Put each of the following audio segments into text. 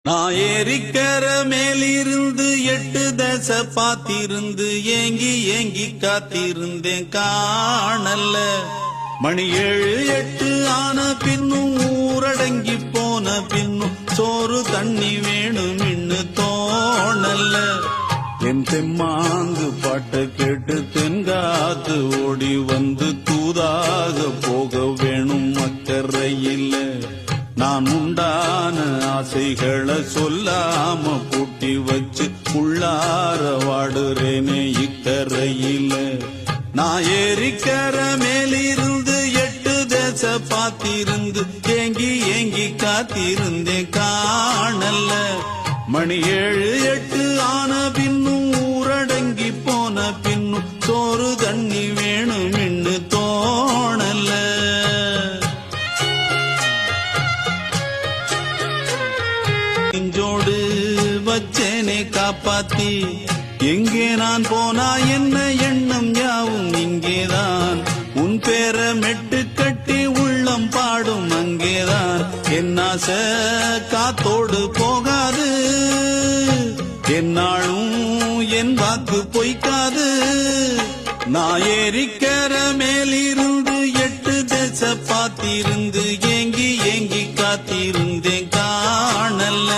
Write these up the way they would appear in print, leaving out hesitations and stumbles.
நான் ஏரிக்கர மேலிருந்து 8 தசை பாத்திருந்து ஏங்கி ஏங்கி காத்திருந்தேன் காணல்ல. மணி 7 8 ஆன பின்னும் ஊரடங்கி போன பின்னும் சோறு தண்ணி வேணும் இன்னு தோணல்ல. என் தெம்மாங்கு பாட்டை கேட்டு தென்காத்து ஓடி வந்து தூதாக போக வேணும் அக்கறையில். நான் உண்டான ஆசைகளை சொல்லாம பூட்டி வச்சு உள்ளார வாடுறேனே இக்கரையில. நான் ஏரிக்கர மேலிருந்து 8 தசை பாத்திருந்து ஏங்கி ஏங்கி காத்திருந்தேன் காணல்ல. மணி 7 8 ஆன பின்னும் ஊரடங்கி போன பின்னும் சோறு தண்ணி வேணும் இன்னு தோணல்ல. நெஞ்சோடு வச்சேனே காப்பாத்தி எங்கே நான் போனா என்ன எண்ணம் யாவும் இங்கேதான். உன் பேர மெட்டு கட்டி உள்ளம் பாடும் அங்கேதான். என் ஆசை காத்தோடு போகாது, என்னாலும் என் வாக்கு பொய்க்காது. நான் ஏரிக்கர மேலிருந்து 8 தசை பாத்திருந்து ஏங்கி ஏங்கி காத்திருந்தேன் காணல்ல.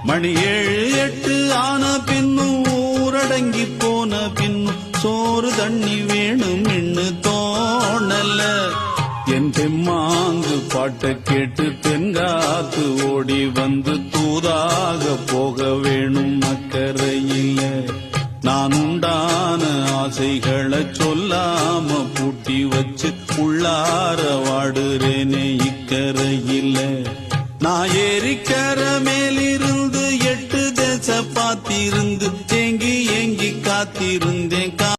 மணி 7 8 ஆன பின்னும் ஊரடங்கி போன பின்னும் சோறு தண்ணி வேணும் இன்னு தோணல்ல. என் தெம்மாங்கு பாட்டை கேட்டு தென்காத்து ஓடி வந்து தூதாக போக வேணும் அக்கறையில். நான் உண்டான ஆசைகளை சொல்லாம பூட்டி வச்சு உள்ளார வாடுறேனே இக்கரையில். நான் ஏரிக்கர மேலிருந்து 8 தசை பாத்திருந்து ஏங்கி ஏங்கி காத்திருந்தேன்.